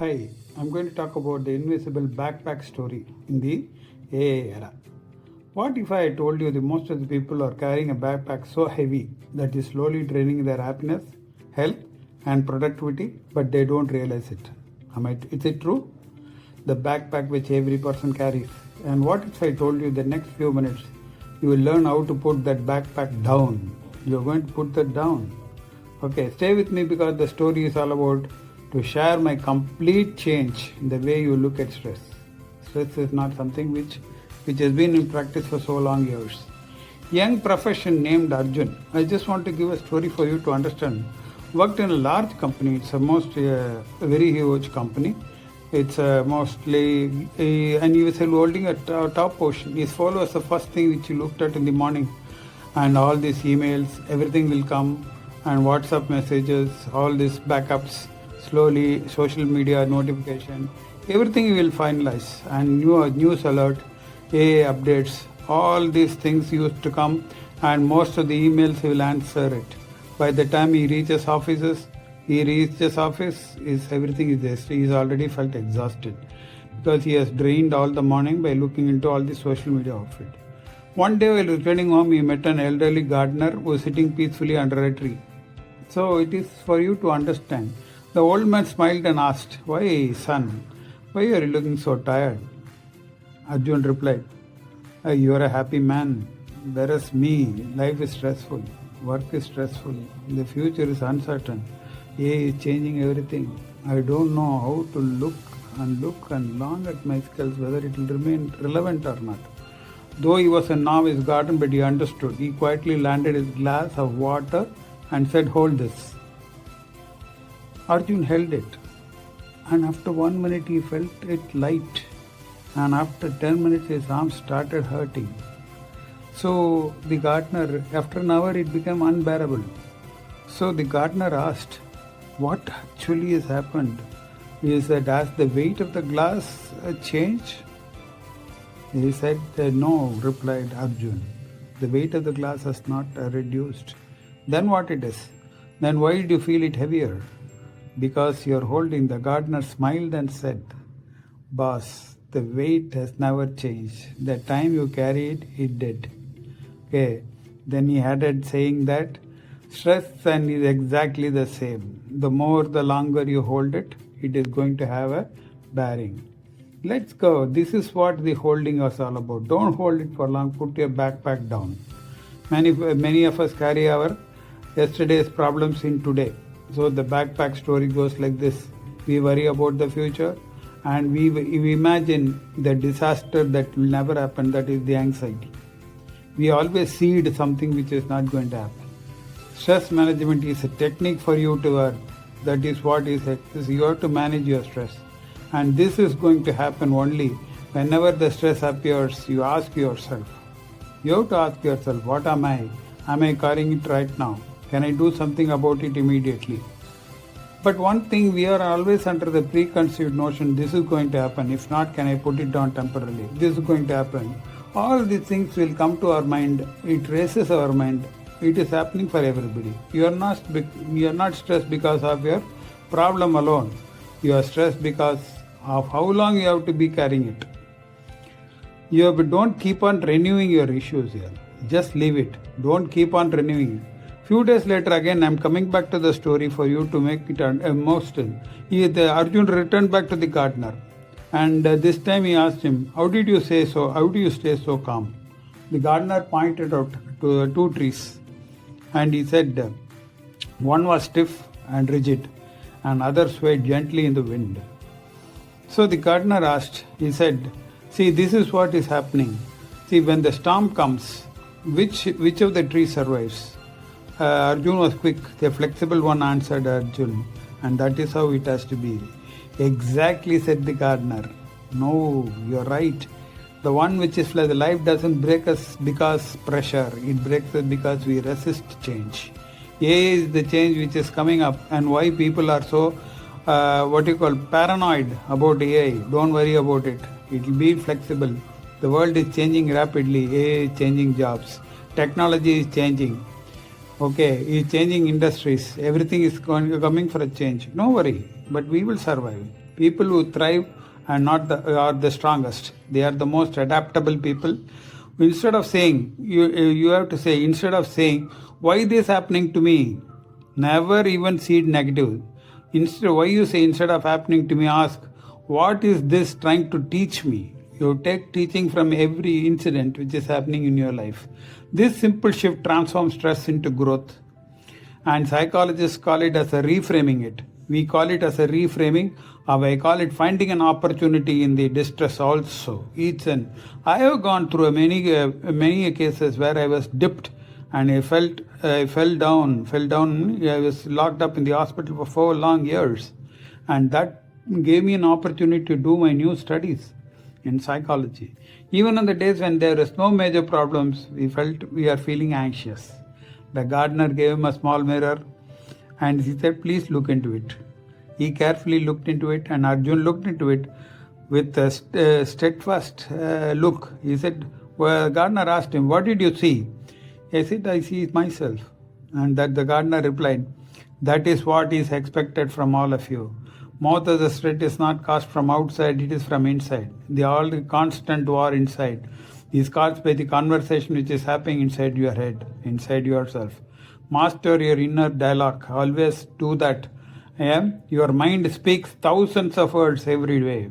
Hi, I'm going to talk about the invisible backpack story in the AI era. What if I told you that most of the people are carrying a backpack so heavy that is slowly draining their happiness, health, and productivity, but they don't realize it? Is it true? The backpack which every person carries. And what if I told you the next few minutes you will learn how to put that backpack down? You're going to put that down. Okay, stay with me because the story is all about to share my complete change in the way you look at stress. Stress is not something which has been in practice for so long years. Young profession named Arjun. I just want to give a story for you to understand. Worked in a large company. It's a very huge company. It's mostly, and he was holding a top position. His phone was the first thing which he looked at in the morning, and all these emails, everything will come, and WhatsApp messages, all these backups, slowly social media notification, everything you will finalize, and news alert, AI updates, all these things used to come, and most of the emails he will answer it. By the time he reaches office, everything is there. He's already felt exhausted because he has drained all the morning by looking into all the social media outfit. One day while returning home, he met an elderly gardener who was sitting peacefully under a tree. So it is for you to understand. The old man smiled and asked, "Why, son? Why are you looking so tired?" Arjun replied, "You are a happy man, whereas me, life is stressful, work is stressful, the future is uncertain, AI is changing everything. I don't know how to look and long at my skills, whether it will remain relevant or not." Though he was a novice garden, but he understood. He quietly landed his glass of water and said, "Hold this." Arjun held it, and after 1 minute he felt it light, and after 10 minutes his arms started hurting. So the gardener, after an hour it became unbearable. So the gardener asked, "What actually has happened? Is that as the weight of the glass changed?" He said, "No," replied Arjun. "The weight of the glass has not reduced." "Then what it is? Then why did you feel it heavier?" "Because you're holding." The gardener smiled and said, "Boss, the weight has never changed. The time you carry it, it did." Okay. Then he added, saying that stress and is exactly the same. The more, the longer you hold it, it is going to have a bearing. Let's go. This is what the holding is all about. Don't hold it for long. Put your backpack down. Many of us carry our yesterday's problems in today. So the backpack story goes like this. We worry about the future and we imagine the disaster that will never happen, that is the anxiety. We always seed something which is not going to happen. Stress management is a technique for you to earn. That is what is it. You have to manage your stress. And this is going to happen only whenever the stress appears. You ask yourself. You have to ask yourself, what am I? Am I carrying it right now? Can I do something about it immediately? But one thing, we are always under the preconceived notion, this is going to happen. If not, can I put it down temporarily? This is going to happen. All these things will come to our mind. It races our mind. It is happening for everybody. You are not stressed because of your problem alone. You are stressed because of how long you have to be carrying it. Don't keep on renewing your issues here. Just leave it. Don't keep on renewing it. Few days later, again, I'm coming back to the story for you to make it emotional. Arjun returned back to the gardener, and this time he asked him, "How did you say so? How do you stay so calm?" The gardener pointed out to the two trees, and he said, one was stiff and rigid, and other swayed gently in the wind. So the gardener asked, he said, "See, this is what is happening. See, when the storm comes, which of the trees survives?" Arjun was quick. The flexible one answered Arjun, and that is how it has to be. "Exactly," said the gardener. "No, you're right. The one which is like the life doesn't break us because pressure. It breaks us because we resist change. AI is the change which is coming up, and why people are so paranoid about AI. Don't worry about it. It will be flexible. The world is changing rapidly. AI is changing jobs. Technology is changing. Okay, it's changing industries. Everything is coming for a change. No worry, but we will survive. People who thrive and not the are the strongest. They are the most adaptable people. Instead of saying, you have to say, instead of saying, why this happening to me? Never even see it negative. Instead, why you say instead of happening to me, ask, what is this trying to teach me? You take teaching from every incident which is happening in your life. This simple shift transforms stress into growth. And psychologists call it as a reframing it. We call it as a reframing, or I call it finding an opportunity in the distress also. I have gone through many cases where I was dipped and I fell down. I was locked up in the hospital for 4 long years. And that gave me an opportunity to do my new studies in psychology. Even on the days when there is no major problems, we are feeling anxious. The gardener gave him a small mirror and he said, please look into it. He carefully looked into it, and Arjun looked into it with a steadfast look. He said, well, the gardener asked him, what did you see? He said, I see myself. And that the gardener replied, that is what is expected from all of you. Most of the threat is not caused from outside, it is from inside. The constant war inside is caused by the conversation which is happening inside your head, inside yourself. Master your inner dialogue. Always do that. Your mind speaks thousands of words every day.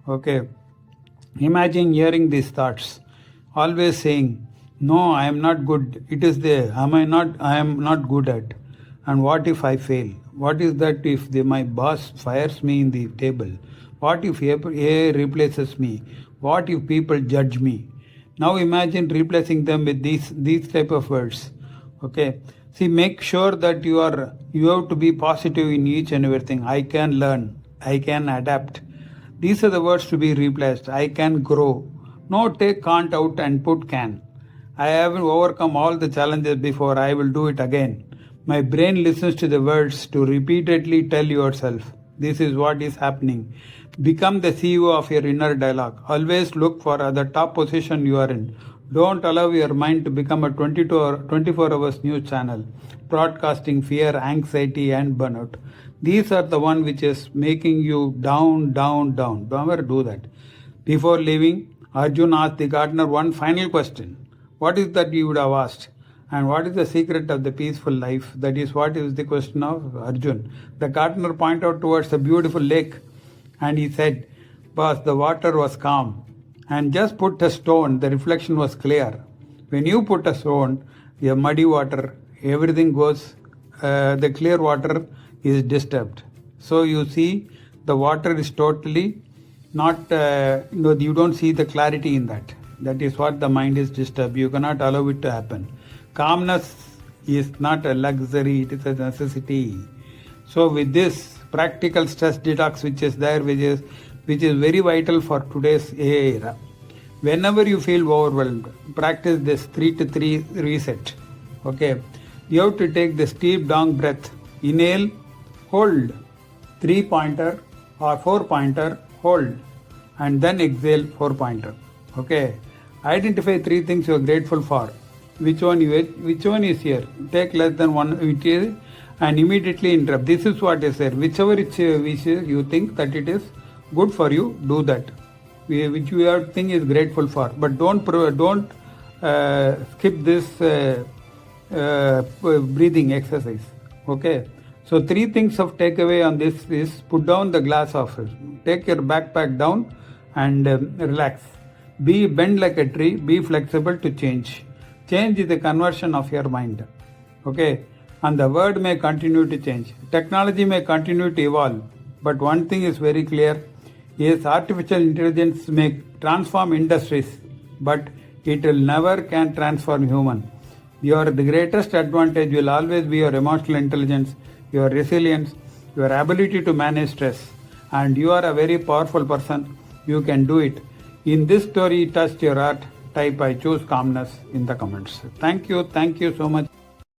Okay. Imagine hearing these thoughts. Always saying, no, I am not good. It is there. I am not good at. And what if I fail? What is that if my boss fires me in the table? What if AI replaces me? What if people judge me? Now imagine replacing them with these type of words. Okay. See, make sure that you have to be positive in each and everything. I can learn. I can adapt. These are the words to be replaced. I can grow. No, take can't out and put can. I haven't overcome all the challenges before. I will do it again. My brain listens to the words to repeatedly tell yourself, this is what is happening. Become the CEO of your inner dialogue. Always look for the top position you are in. Don't allow your mind to become a 24 hours news channel, broadcasting fear, anxiety and burnout. These are the one which is making you down. Don't ever do that. Before leaving, Arjun asked the gardener one final question. What is that you would have asked? And what is the secret of the peaceful life? That is what is the question of Arjun. The gardener pointed out towards a beautiful lake and he said, boss, the water was calm. And just put a stone, the reflection was clear. When you put a stone, a muddy water, everything goes, the clear water is disturbed. So you see, the water is totally not, you don't see the clarity in that. That is what the mind is disturbed. You cannot allow it to happen. Calmness is not a luxury, it is a necessity. So with this practical stress detox which is there, which is very vital for today's AI era. Whenever you feel overwhelmed, practice this 3-3 reset. Okay. You have to take the deep down breath. Inhale, hold, 3-pointer or 4-pointer, hold, and then exhale, 4-pointer. Okay. Identify 3 things you are grateful for. Which one is here? Take less than one and immediately interrupt. This is what is there. Whichever you think that it is good for you, do that. Which you think is grateful for. But don't skip this breathing exercise. Okay. So 3 things of takeaway on this is put down the glass of it. Take your backpack down and relax. Bend like a tree. Be flexible to change. Change is the conversion of your mind. Okay. And the world may continue to change. Technology may continue to evolve. But one thing is very clear. Yes, artificial intelligence may transform industries, but it will never can transform human. The greatest advantage will always be your emotional intelligence, your resilience, your ability to manage stress. And you are a very powerful person. You can do it. In this story, touched your heart. Type I choose calmness in the comments. Thank you so much.